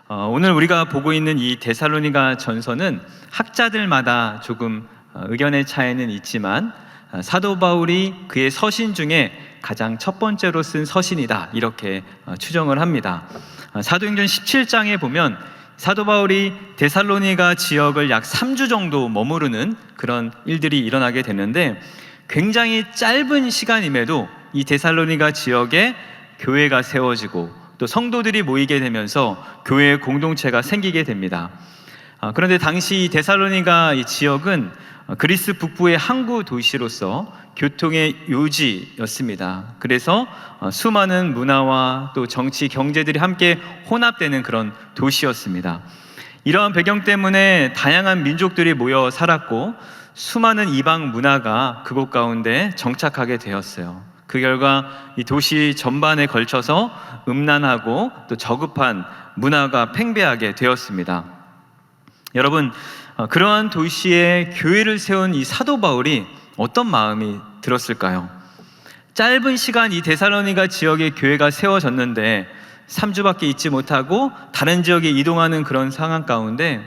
오늘 우리가 보고 있는 이 데살로니가 전서는 학자들마다 조금 의견의 차이는 있지만 사도 바울이 그의 서신 중에 가장 첫 번째로 쓴 서신이다, 이렇게 추정을 합니다. 사도행전 17장에 보면 사도 바울이 데살로니가 지역을 약 3주 정도 머무르는 그런 일들이 일어나게 되는데, 굉장히 짧은 시간임에도 이 데살로니가 지역에 교회가 세워지고 또 성도들이 모이게 되면서 교회의 공동체가 생기게 됩니다. 그런데 당시 데살로니가 이 지역은 그리스 북부의 항구 도시로서 교통의 요지였습니다. 그래서 수많은 문화와 또 정치, 경제들이 함께 혼합되는 그런 도시였습니다. 이러한 배경 때문에 다양한 민족들이 모여 살았고 수많은 이방 문화가 그곳 가운데 정착하게 되었어요. 그 결과 이 도시 전반에 걸쳐서 음란하고 또 저급한 문화가 팽배하게 되었습니다. 여러분, 그러한 도시에 교회를 세운 이 사도 바울이 어떤 마음이 들었을까요? 짧은 시간 이 데살로니가 지역에 교회가 세워졌는데 3주밖에 있지 못하고 다른 지역에 이동하는 그런 상황 가운데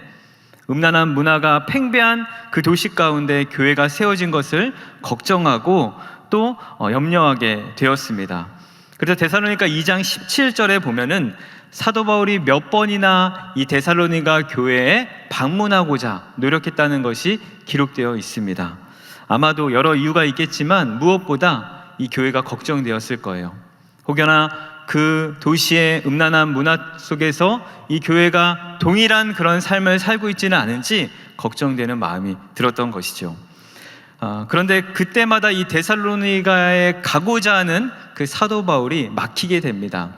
음란한 문화가 팽배한 그 도시 가운데 교회가 세워진 것을 걱정하고 또 염려하게 되었습니다. 그래서 데살로니가 2장 17절에 보면은 사도 바울이 몇 번이나 이 데살로니가 교회에 방문하고자 노력했다는 것이 기록되어 있습니다. 아마도 여러 이유가 있겠지만 무엇보다 이 교회가 걱정되었을 거예요. 혹여나 그 도시의 음란한 문화 속에서 이 교회가 동일한 그런 삶을 살고 있지는 않은지 걱정되는 마음이 들었던 것이죠. 그런데 그때마다 이 데살로니가에 가고자 하는 그 사도 바울이 막히게 됩니다.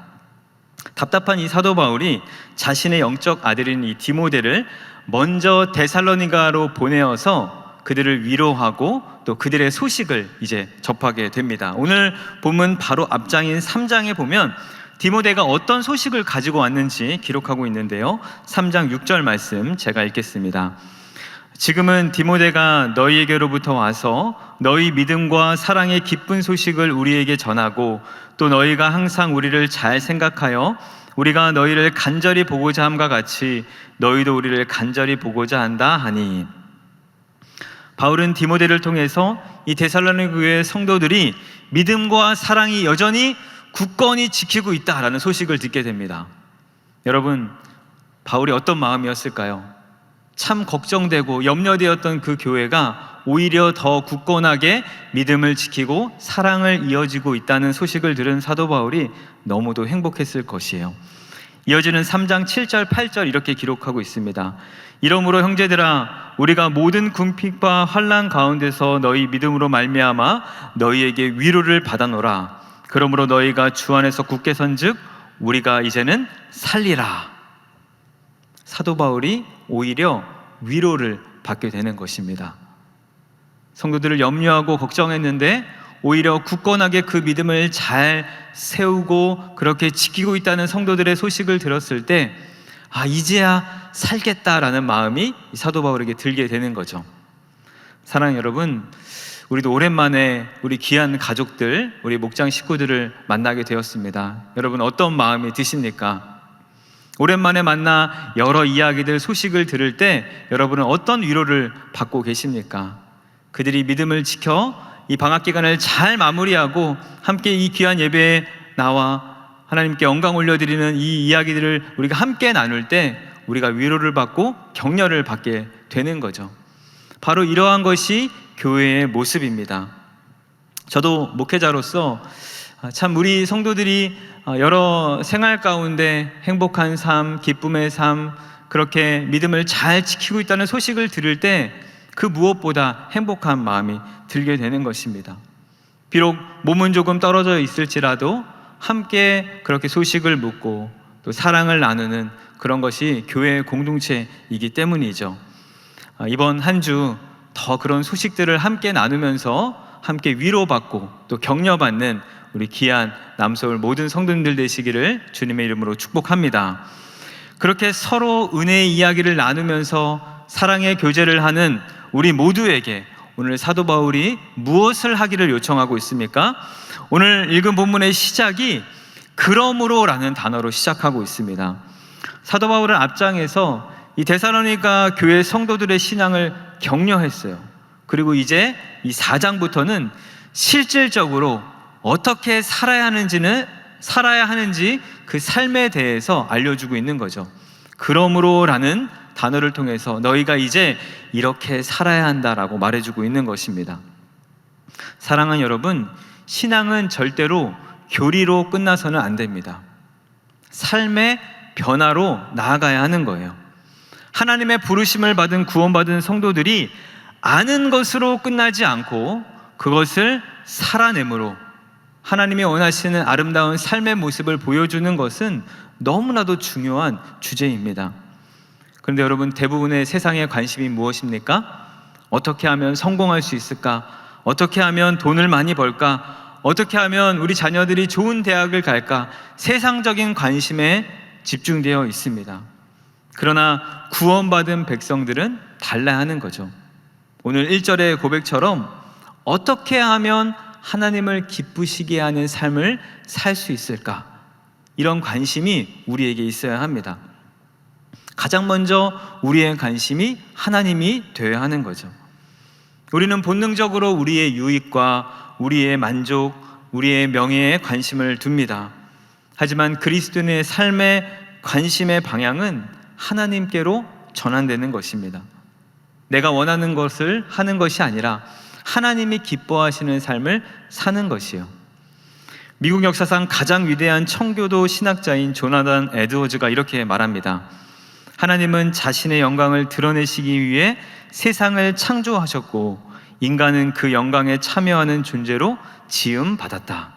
답답한 이 사도 바울이 자신의 영적 아들인 이 디모데를 먼저 데살로니가로 보내어서 그들을 위로하고 또 그들의 소식을 이제 접하게 됩니다. 오늘 본문 바로 앞장인 3장에 보면 디모데가 어떤 소식을 가지고 왔는지 기록하고 있는데요, 3장 6절 말씀 제가 읽겠습니다. 지금은 디모데가 너희에게로부터 와서 너희 믿음과 사랑의 기쁜 소식을 우리에게 전하고 또 너희가 항상 우리를 잘 생각하여 우리가 너희를 간절히 보고자 함과 같이 너희도 우리를 간절히 보고자 한다 하니, 바울은 디모데를 통해서 이 데살로니가 교회 성도들이 믿음과 사랑이 여전히 굳건히 지키고 있다라는 소식을 듣게 됩니다. 여러분, 바울이 어떤 마음이었을까요? 참 걱정되고 염려되었던 그 교회가 오히려 더 굳건하게 믿음을 지키고 사랑을 이어지고 있다는 소식을 들은 사도 바울이 너무도 행복했을 것이에요. 이어지는 3장 7절 8절 이렇게 기록하고 있습니다. 이러므로 형제들아, 우리가 모든 궁핍과 환난 가운데서 너희 믿음으로 말미암아 너희에게 위로를 받아노라. 그러므로 너희가 주 안에서 굳게 선즉 우리가 이제는 살리라. 사도 바울이 오히려 위로를 받게 되는 것입니다. 성도들을 염려하고 걱정했는데 오히려 굳건하게 그 믿음을 잘 세우고 그렇게 지키고 있다는 성도들의 소식을 들었을 때 이제야 살겠다라는 마음이 사도 바울에게 들게 되는 거죠. 사랑하는 여러분, 우리도 오랜만에 우리 귀한 가족들, 우리 목장 식구들을 만나게 되었습니다. 여러분, 어떤 마음이 드십니까? 오랜만에 만나 여러 이야기들, 소식을 들을 때 여러분은 어떤 위로를 받고 계십니까? 그들이 믿음을 지켜 이 방학 기간을 잘 마무리하고 함께 이 귀한 예배에 나와 하나님께 영광 올려드리는 이 이야기들을 우리가 함께 나눌 때 우리가 위로를 받고 격려를 받게 되는 거죠. 바로 이러한 것이 교회의 모습입니다. 저도 목회자로서 참 우리 성도들이 여러 생활 가운데 행복한 삶, 기쁨의 삶, 그렇게 믿음을 잘 지키고 있다는 소식을 들을 때 그 무엇보다 행복한 마음이 들게 되는 것입니다. 비록 몸은 조금 떨어져 있을지라도 함께 그렇게 소식을 묻고 또 사랑을 나누는 그런 것이 교회의 공동체이기 때문이죠. 이번 한 주 더 그런 소식들을 함께 나누면서 함께 위로받고 또 격려받는 우리 귀한 남서울 모든 성도님들 되시기를 주님의 이름으로 축복합니다. 그렇게 서로 은혜의 이야기를 나누면서 사랑의 교제를 하는 우리 모두에게 오늘 사도 바울이 무엇을 하기를 요청하고 있습니까? 오늘 읽은 본문의 시작이 그러므로라는 단어로 시작하고 있습니다. 사도 바울은 앞장에서 이 데살로니가 교회 성도들의 신앙을 격려했어요. 그리고 이제 이 4장부터는 실질적으로 어떻게 살아야 하는지 그 삶에 대해서 알려주고 있는 거죠. 그러므로라는 단어를 통해서 너희가 이제 이렇게 살아야 한다라고 말해주고 있는 것입니다. 사랑하는 여러분, 신앙은 절대로 교리로 끝나서는 안 됩니다. 삶의 변화로 나아가야 하는 거예요. 하나님의 부르심을 받은 구원받은 성도들이 아는 것으로 끝나지 않고 그것을 살아내므로 하나님이 원하시는 아름다운 삶의 모습을 보여주는 것은 너무나도 중요한 주제입니다. 그런데 여러분, 대부분의 세상의 관심이 무엇입니까? 어떻게 하면 성공할 수 있을까? 어떻게 하면 돈을 많이 벌까? 어떻게 하면 우리 자녀들이 좋은 대학을 갈까? 세상적인 관심에 집중되어 있습니다. 그러나 구원받은 백성들은 달라야 하는 거죠. 오늘 1절의 고백처럼 어떻게 하면 하나님을 기쁘시게 하는 삶을 살 수 있을까? 이런 관심이 우리에게 있어야 합니다. 가장 먼저 우리의 관심이 하나님이 되어야 하는 거죠. 우리는 본능적으로 우리의 유익과 우리의 만족, 우리의 명예에 관심을 둡니다. 하지만 그리스도인의 삶의 관심의 방향은 하나님께로 전환되는 것입니다. 내가 원하는 것을 하는 것이 아니라 하나님이 기뻐하시는 삶을 사는 것이요. 미국 역사상 가장 위대한 청교도 신학자인 조나단 에드워즈가 이렇게 말합니다. 하나님은 자신의 영광을 드러내시기 위해 세상을 창조하셨고 인간은 그 영광에 참여하는 존재로 지음받았다.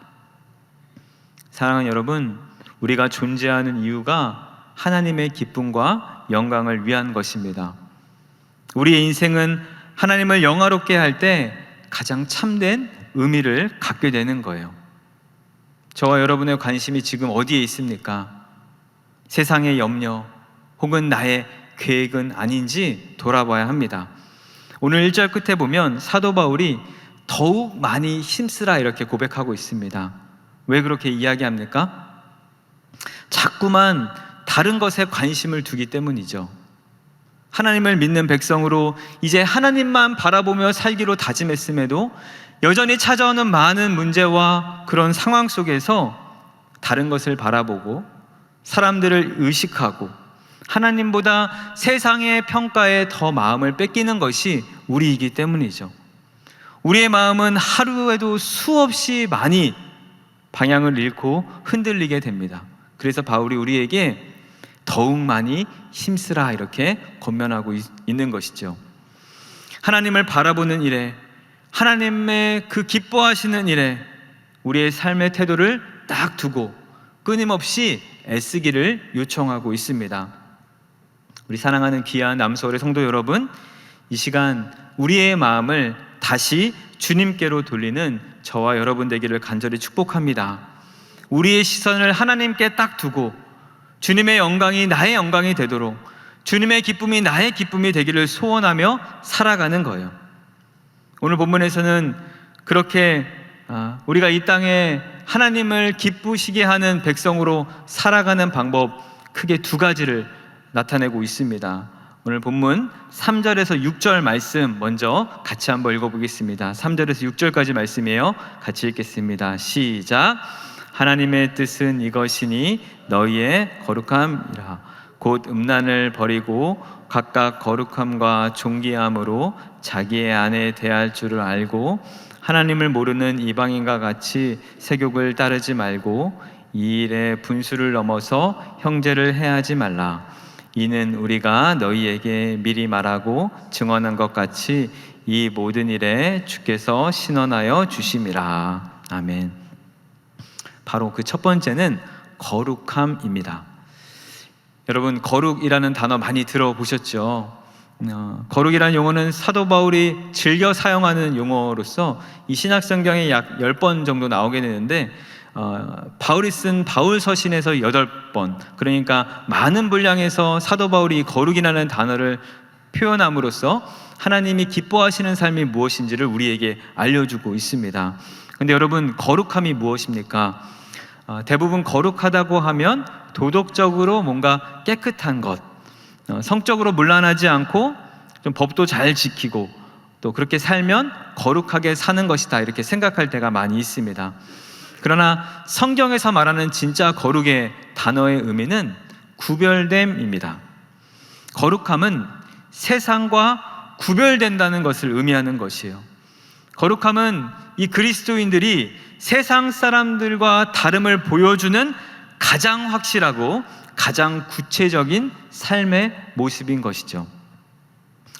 사랑하는 여러분, 우리가 존재하는 이유가 하나님의 기쁨과 영광을 위한 것입니다. 우리의 인생은 하나님을 영화롭게 할 때 가장 참된 의미를 갖게 되는 거예요. 저와 여러분의 관심이 지금 어디에 있습니까? 세상의 염려 혹은 나의 계획은 아닌지 돌아봐야 합니다. 오늘 1절 끝에 보면 사도 바울이 더욱 많이 힘쓰라 이렇게 고백하고 있습니다. 왜 그렇게 이야기합니까? 자꾸만 다른 것에 관심을 두기 때문이죠. 하나님을 믿는 백성으로 이제 하나님만 바라보며 살기로 다짐했음에도 여전히 찾아오는 많은 문제와 그런 상황 속에서 다른 것을 바라보고 사람들을 의식하고 하나님보다 세상의 평가에 더 마음을 뺏기는 것이 우리이기 때문이죠. 우리의 마음은 하루에도 수없이 많이 방향을 잃고 흔들리게 됩니다. 그래서 바울이 우리에게 더욱 많이 힘쓰라 이렇게 권면하고 있는 것이죠. 하나님을 바라보는 일에, 하나님의 그 기뻐하시는 일에 우리의 삶의 태도를 딱 두고 끊임없이 애쓰기를 요청하고 있습니다. 우리 사랑하는 귀한 남서울의 성도 여러분, 이 시간 우리의 마음을 다시 주님께로 돌리는 저와 여러분 되기를 간절히 축복합니다. 우리의 시선을 하나님께 딱 두고 주님의 영광이 나의 영광이 되도록, 주님의 기쁨이 나의 기쁨이 되기를 소원하며 살아가는 거예요. 오늘 본문에서는 그렇게 우리가 이 땅에 하나님을 기쁘시게 하는 백성으로 살아가는 방법 크게 두 가지를 나타내고 있습니다. 오늘 본문 3절에서 6절 말씀 먼저 같이 한번 읽어보겠습니다. 3절에서 6절까지 말씀이에요. 같이 읽겠습니다. 시작. 하나님의 뜻은 이것이니 너희의 거룩함이라. 곧 음란을 버리고 각각 거룩함과 존귀함으로 자기의 아내 대할 줄을 알고 하나님을 모르는 이방인과 같이 세욕을 따르지 말고 이 일에 분수를 넘어서 형제를 해하지 말라. 이는 우리가 너희에게 미리 말하고 증언한 것 같이 이 모든 일에 주께서 신원하여 주심이라. 아멘. 바로 그 첫 번째는 거룩함입니다. 여러분, 거룩이라는 단어 많이 들어보셨죠? 거룩이라는 용어는 사도 바울이 즐겨 사용하는 용어로서 이 신약성경에 약 10번 정도 나오게 되는데 바울이 쓴 바울 서신에서 8번, 그러니까 많은 분량에서 사도 바울이 거룩이라는 단어를 표현함으로써 하나님이 기뻐하시는 삶이 무엇인지를 우리에게 알려주고 있습니다. 근데 여러분, 거룩함이 무엇입니까? 대부분 거룩하다고 하면 도덕적으로 뭔가 깨끗한 것, 성적으로 문란하지 않고 좀 법도 잘 지키고 또 그렇게 살면 거룩하게 사는 것이다, 이렇게 생각할 때가 많이 있습니다. 그러나 성경에서 말하는 진짜 거룩의 단어의 의미는 구별됨입니다. 거룩함은 세상과 구별된다는 것을 의미하는 것이에요. 거룩함은 이 그리스도인들이 세상 사람들과 다름을 보여주는 가장 확실하고 가장 구체적인 삶의 모습인 것이죠.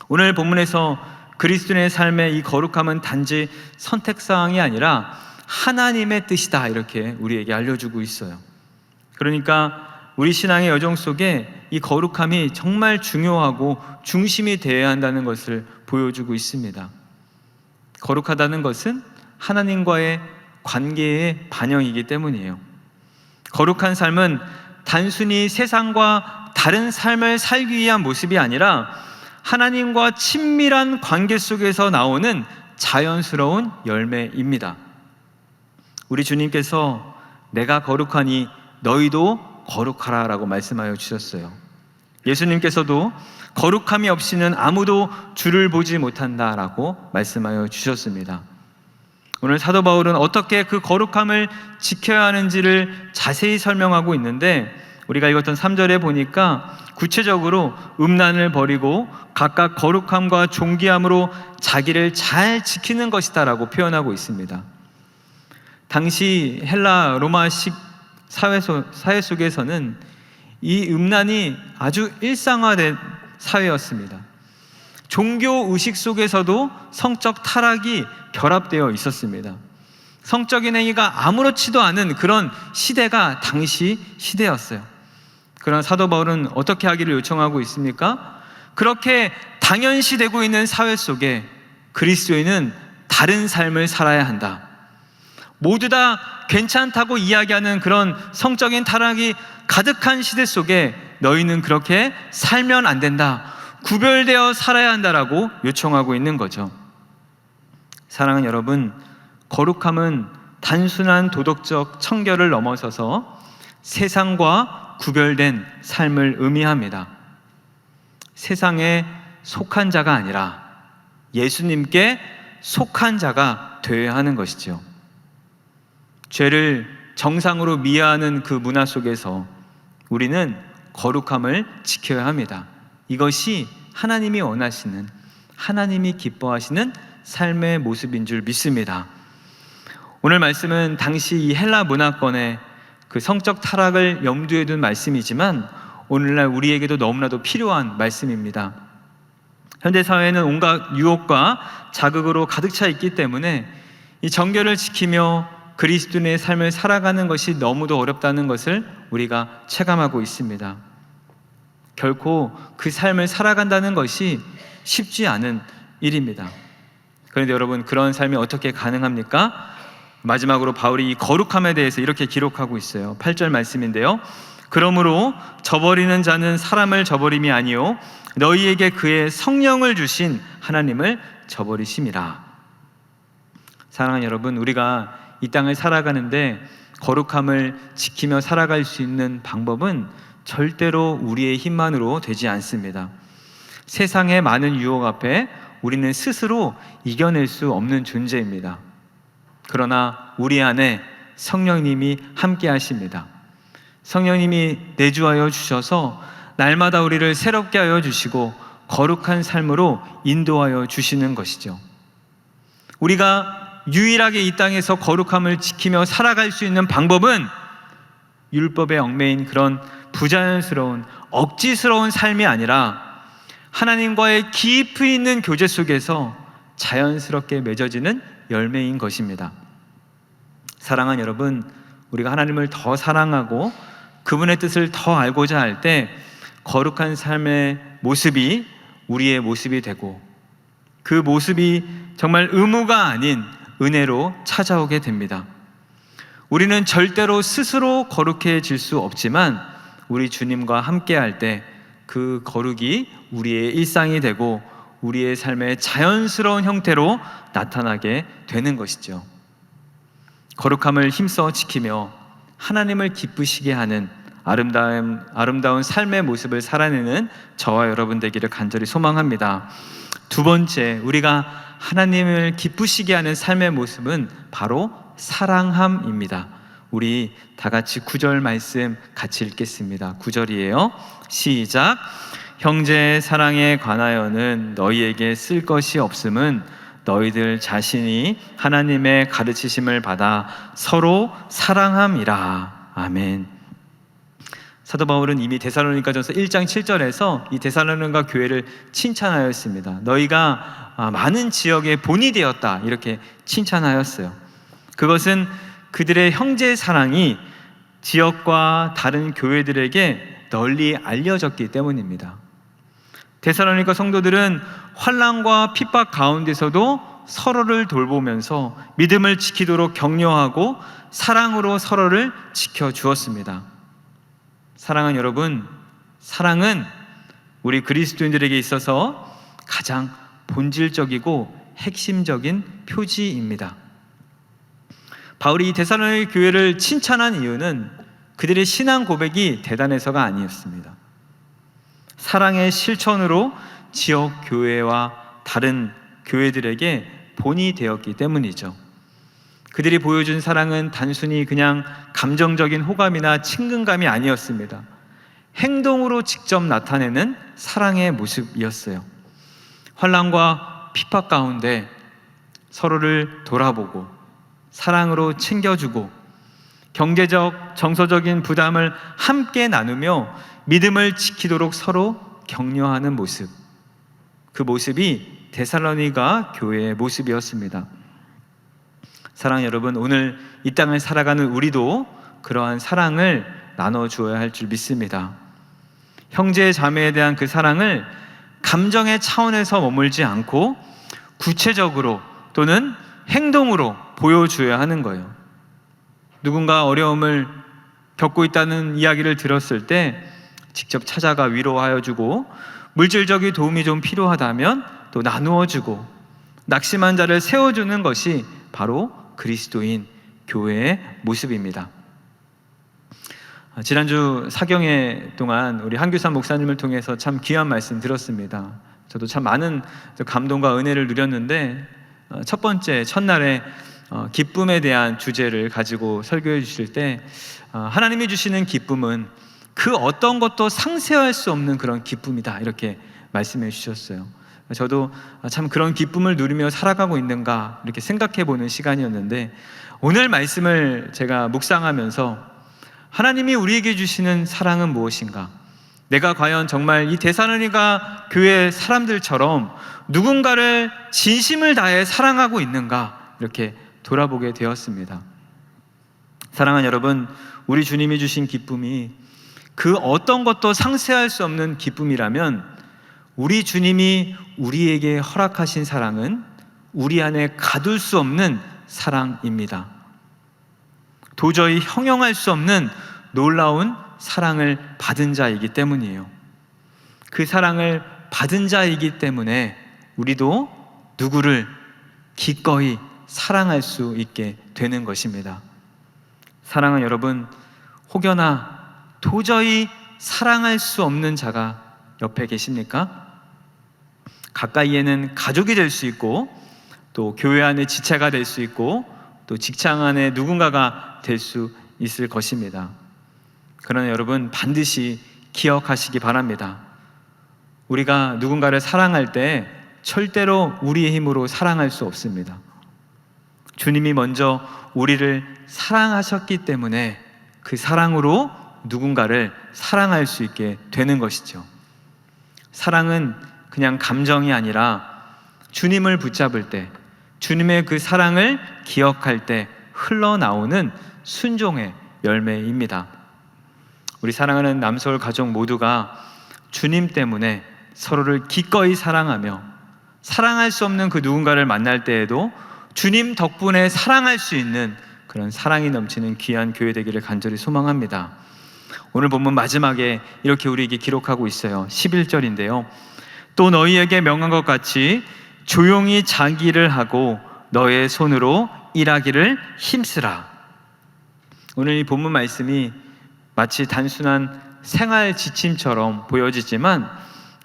오늘 본문에서 그리스도인의 삶의 이 거룩함은 단지 선택사항이 아니라 하나님의 뜻이다, 이렇게 우리에게 알려주고 있어요. 그러니까 우리 신앙의 여정 속에 이 거룩함이 정말 중요하고 중심이 되어야 한다는 것을 보여주고 있습니다. 거룩하다는 것은 하나님과의 관계의 반영이기 때문이에요. 거룩한 삶은 단순히 세상과 다른 삶을 살기 위한 모습이 아니라 하나님과 친밀한 관계 속에서 나오는 자연스러운 열매입니다. 우리 주님께서 내가 거룩하니 너희도 거룩하라 라고 말씀하여 주셨어요. 예수님께서도 거룩함이 없이는 아무도 주를 보지 못한다 라고 말씀하여 주셨습니다. 오늘 사도 바울은 어떻게 그 거룩함을 지켜야 하는지를 자세히 설명하고 있는데, 우리가 읽었던 3절에 보니까 구체적으로 음란을 버리고 각각 거룩함과 존귀함으로 자기를 잘 지키는 것이다 라고 표현하고 있습니다. 당시 헬라 로마식 사회 속에서는 이 음란이 아주 일상화된 사회였습니다. 종교 의식 속에서도 성적 타락이 결합되어 있었습니다. 성적인 행위가 아무렇지도 않은 그런 시대가 당시 시대였어요. 그러나 사도 바울은 어떻게 하기를 요청하고 있습니까? 그렇게 당연시되고 있는 사회 속에 그리스도인은 다른 삶을 살아야 한다. 모두 다 괜찮다고 이야기하는 그런 성적인 타락이 가득한 시대 속에 너희는 그렇게 살면 안 된다. 구별되어 살아야 한다라고 요청하고 있는 거죠. 사랑하는 여러분, 거룩함은 단순한 도덕적 청결을 넘어서서 세상과 구별된 삶을 의미합니다. 세상에 속한 자가 아니라 예수님께 속한 자가 되어야 하는 것이죠. 죄를 정상으로 미화하는 그 문화 속에서 우리는 거룩함을 지켜야 합니다. 이것이 하나님이 원하시는, 하나님이 기뻐하시는 삶의 모습인 줄 믿습니다. 오늘 말씀은 당시 이 헬라 문화권의 그 성적 타락을 염두에 둔 말씀이지만 오늘날 우리에게도 너무나도 필요한 말씀입니다. 현대 사회는 온갖 유혹과 자극으로 가득 차 있기 때문에 이 정결을 지키며 그리스도인의 삶을 살아가는 것이 너무도 어렵다는 것을 우리가 체감하고 있습니다. 결코 그 삶을 살아간다는 것이 쉽지 않은 일입니다. 그런데 여러분, 그런 삶이 어떻게 가능합니까? 마지막으로 바울이 이 거룩함에 대해서 이렇게 기록하고 있어요. 8절 말씀인데요. 그러므로 저버리는 자는 사람을 저버림이 아니요 너희에게 그의 성령을 주신 하나님을 저버리심이라. 사랑하는 여러분, 우리가 이 땅을 살아가는데 거룩함을 지키며 살아갈 수 있는 방법은 절대로 우리의 힘만으로 되지 않습니다. 세상의 많은 유혹 앞에 우리는 스스로 이겨낼 수 없는 존재입니다. 그러나 우리 안에 성령님이 함께 하십니다. 성령님이 내주하여 주셔서 날마다 우리를 새롭게 하여 주시고 거룩한 삶으로 인도하여 주시는 것이죠. 우리가 유일하게 이 땅에서 거룩함을 지키며 살아갈 수 있는 방법은 율법에 얽매인 그런 부자연스러운 억지스러운 삶이 아니라 하나님과의 깊이 있는 교제 속에서 자연스럽게 맺어지는 열매인 것입니다. 사랑하는 여러분, 우리가 하나님을 더 사랑하고 그분의 뜻을 더 알고자 할 때 거룩한 삶의 모습이 우리의 모습이 되고 그 모습이 정말 의무가 아닌 은혜로 찾아오게 됩니다. 우리는 절대로 스스로 거룩해질 수 없지만 우리 주님과 함께 할 때 그 거룩이 우리의 일상이 되고 우리의 삶의 자연스러운 형태로 나타나게 되는 것이죠. 거룩함을 힘써 지키며 하나님을 기쁘시게 하는 아름다운 삶의 모습을 살아내는 저와 여러분 되기를 간절히 소망합니다. 두 번째, 우리가 하나님을 기쁘시게 하는 삶의 모습은 바로 사랑함입니다. 우리 다 같이 9절 말씀 같이 읽겠습니다. 9절이에요. 시작. 형제 사랑에 관하여는 너희에게 쓸 것이 없음은 너희들 자신이 하나님의 가르치심을 받아 서로 사랑함이라. 아멘. 사도 바울은 이미 데살로니가전서 1장 7절에서 이 데살로니가 교회를 칭찬하였습니다. 너희가 많은 지역의 본이 되었다, 이렇게 칭찬하였어요. 그것은 그들의 형제 사랑이 지역과 다른 교회들에게 널리 알려졌기 때문입니다. 데살로니가 성도들은 환난과 핍박 가운데서도 서로를 돌보면서 믿음을 지키도록 격려하고 사랑으로 서로를 지켜주었습니다. 사랑하는 여러분, 사랑은 우리 그리스도인들에게 있어서 가장 본질적이고 핵심적인 표지입니다. 바울이 이 데살로니가 교회를 칭찬한 이유는 그들의 신앙 고백이 대단해서가 아니었습니다. 사랑의 실천으로 지역 교회와 다른 교회들에게 본이 되었기 때문이죠. 그들이 보여준 사랑은 단순히 그냥 감정적인 호감이나 친근감이 아니었습니다. 행동으로 직접 나타내는 사랑의 모습이었어요. 환난과 핍박 가운데 서로를 돌아보고 사랑으로 챙겨주고 경제적, 정서적인 부담을 함께 나누며 믿음을 지키도록 서로 격려하는 모습, 그 모습이 데살로니가 교회의 모습이었습니다. 사랑하는 여러분, 오늘 이 땅을 살아가는 우리도 그러한 사랑을 나눠주어야 할 줄 믿습니다. 형제 자매에 대한 그 사랑을 감정의 차원에서 머물지 않고 구체적으로 또는 행동으로 보여줘야 하는 거예요. 누군가 어려움을 겪고 있다는 이야기를 들었을 때 직접 찾아가 위로하여 주고, 물질적인 도움이 좀 필요하다면 또 나누어 주고, 낙심한 자를 세워주는 것이 바로 그리스도인 교회의 모습입니다. 지난주 사경회 동안 우리 한규삼 목사님을 통해서 참 귀한 말씀 들었습니다. 저도 참 많은 감동과 은혜를 누렸는데, 첫 번째 첫날에 기쁨에 대한 주제를 가지고 설교해 주실 때 하나님이 주시는 기쁨은 그 어떤 것도 상쇄할 수 없는 그런 기쁨이다, 이렇게 말씀해 주셨어요. 저도 참 그런 기쁨을 누리며 살아가고 있는가 이렇게 생각해 보는 시간이었는데, 오늘 말씀을 제가 묵상하면서 하나님이 우리에게 주시는 사랑은 무엇인가, 내가 과연 정말 이 데살로니가 교회 사람들처럼 누군가를 진심을 다해 사랑하고 있는가, 이렇게 돌아보게 되었습니다. 사랑하는 여러분, 우리 주님이 주신 기쁨이 그 어떤 것도 상쇄할 수 없는 기쁨이라면, 우리 주님이 우리에게 허락하신 사랑은 우리 안에 가둘 수 없는 사랑입니다. 도저히 형용할 수 없는 놀라운 사랑을 받은 자이기 때문이에요. 그 사랑을 받은 자이기 때문에 우리도 누구를 기꺼이 사랑할 수 있게 되는 것입니다. 사랑하는 여러분, 혹여나 도저히 사랑할 수 없는 자가 옆에 계십니까? 가까이에는 가족이 될 수 있고, 또 교회 안에 지체가 될 수 있고, 또 직장 안에 누군가가 될 수 있을 것입니다. 그러나 여러분, 반드시 기억하시기 바랍니다. 우리가 누군가를 사랑할 때 절대로 우리의 힘으로 사랑할 수 없습니다. 주님이 먼저 우리를 사랑하셨기 때문에 그 사랑으로 누군가를 사랑할 수 있게 되는 것이죠. 사랑은 그냥 감정이 아니라 주님을 붙잡을 때, 주님의 그 사랑을 기억할 때 흘러나오는 순종의 열매입니다. 우리 사랑하는 남서울 가족 모두가 주님 때문에 서로를 기꺼이 사랑하며, 사랑할 수 없는 그 누군가를 만날 때에도 주님 덕분에 사랑할 수 있는 그런 사랑이 넘치는 귀한 교회 되기를 간절히 소망합니다. 오늘 본문 마지막에 이렇게 우리에게 기록하고 있어요. 11절인데요. 또 너희에게 명한 것 같이 조용히 자기 일을 하고 너의 손으로 일하기를 힘쓰라. 오늘 이 본문 말씀이 마치 단순한 생활 지침처럼 보여지지만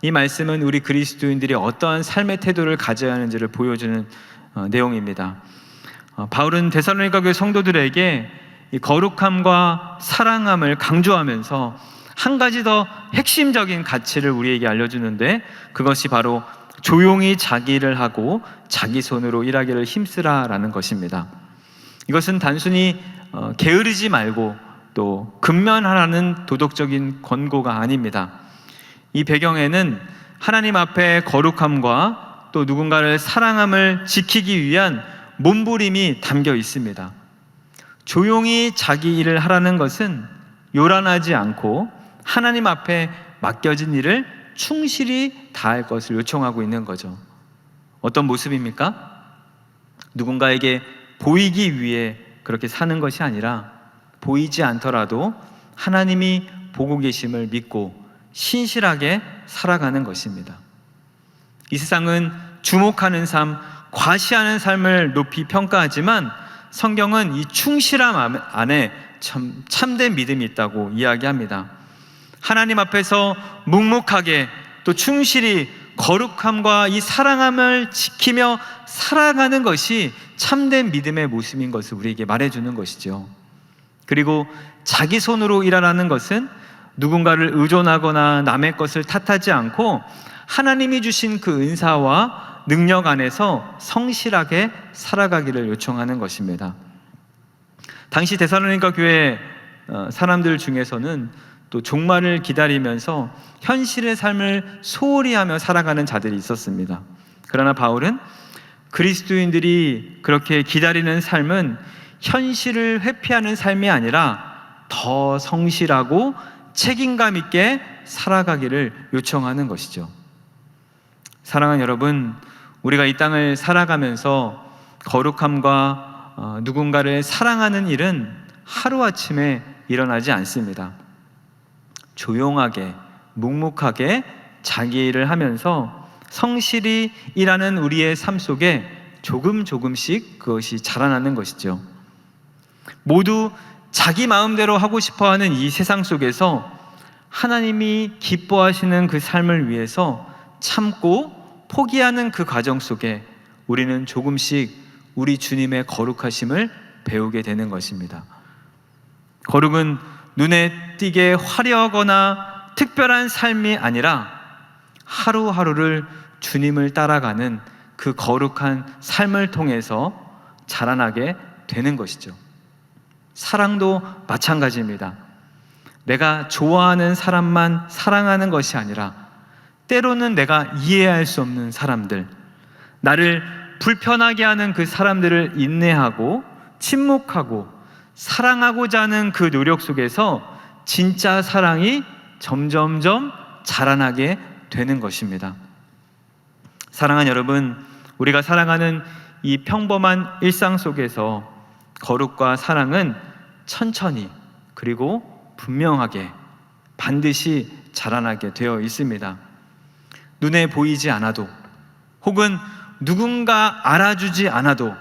이 말씀은 우리 그리스도인들이 어떠한 삶의 태도를 가져야 하는지를 보여주는 내용입니다. 바울은 데살로니가 교회 성도들에게 이 거룩함과 사랑함을 강조하면서 한 가지 더 핵심적인 가치를 우리에게 알려주는데, 그것이 바로 조용히 자기 일을 하고 자기 손으로 일하기를 힘쓰라라는 것입니다. 이것은 단순히 게으르지 말고 또 근면하라는 도덕적인 권고가 아닙니다. 이 배경에는 하나님 앞에 거룩함과 또 누군가를 사랑함을 지키기 위한 몸부림이 담겨 있습니다. 조용히 자기 일을 하라는 것은 요란하지 않고 하나님 앞에 맡겨진 일을 충실히 다할 것을 요청하고 있는 거죠. 어떤 모습입니까? 누군가에게 보이기 위해 그렇게 사는 것이 아니라 보이지 않더라도 하나님이 보고 계심을 믿고 신실하게 살아가는 것입니다. 이 세상은 주목하는 삶, 과시하는 삶을 높이 평가하지만 성경은 이 충실함 안에 참된 믿음이 있다고 이야기합니다. 하나님 앞에서 묵묵하게 또 충실히 거룩함과 이 사랑함을 지키며 살아가는 것이 참된 믿음의 모습인 것을 우리에게 말해주는 것이죠. 그리고 자기 손으로 일하라는 것은 누군가를 의존하거나 남의 것을 탓하지 않고 하나님이 주신 그 은사와 능력 안에서 성실하게 살아가기를 요청하는 것입니다. 당시 데살로니가 교회 사람들 중에서는 또 종말을 기다리면서 현실의 삶을 소홀히 하며 살아가는 자들이 있었습니다. 그러나 바울은 그리스도인들이 그렇게 기다리는 삶은 현실을 회피하는 삶이 아니라 더 성실하고 책임감 있게 살아가기를 요청하는 것이죠. 사랑하는 여러분, 우리가 이 땅을 살아가면서 거룩함과 누군가를 사랑하는 일은 하루아침에 일어나지 않습니다. 조용하게 묵묵하게 자기 일을 하면서 성실히 일하는 우리의 삶 속에 조금씩 그것이 자라나는 것이죠. 모두 자기 마음대로 하고 싶어하는 이 세상 속에서 하나님이 기뻐하시는 그 삶을 위해서 참고 포기하는 그 과정 속에 우리는 조금씩 우리 주님의 거룩하심을 배우게 되는 것입니다. 거룩은 눈에 띄게 화려하거나 특별한 삶이 아니라 하루하루를 주님을 따라가는 그 거룩한 삶을 통해서 자라나게 되는 것이죠. 사랑도 마찬가지입니다. 내가 좋아하는 사람만 사랑하는 것이 아니라 때로는 내가 이해할 수 없는 사람들, 나를 불편하게 하는 그 사람들을 인내하고 침묵하고 사랑하고자 하는 그 노력 속에서 진짜 사랑이 점점점 자라나게 되는 것입니다. 사랑하는 여러분, 우리가 살아가는 이 평범한 일상 속에서 거룩과 사랑은 천천히 그리고 분명하게 반드시 자라나게 되어 있습니다. 눈에 보이지 않아도 혹은 누군가 알아주지 않아도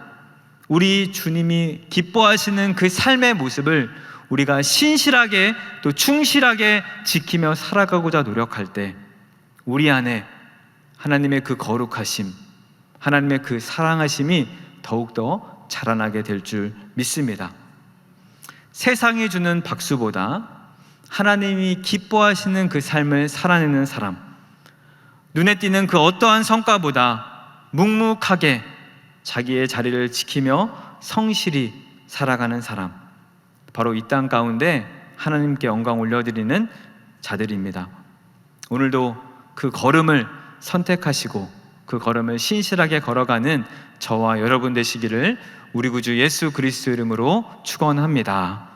우리 주님이 기뻐하시는 그 삶의 모습을 우리가 신실하게 또 충실하게 지키며 살아가고자 노력할 때 우리 안에 하나님의 그 거룩하심, 하나님의 그 사랑하심이 더욱더 자라나게 될 줄 믿습니다. 세상이 주는 박수보다 하나님이 기뻐하시는 그 삶을 살아내는 사람, 눈에 띄는 그 어떠한 성과보다 묵묵하게 자기의 자리를 지키며 성실히 살아가는 사람, 바로 이 땅 가운데 하나님께 영광 올려드리는 자들입니다. 오늘도 그 걸음을 선택하시고 그 걸음을 신실하게 걸어가는 저와 여러분 되시기를 우리 구주 예수 그리스도 이름으로 축원합니다.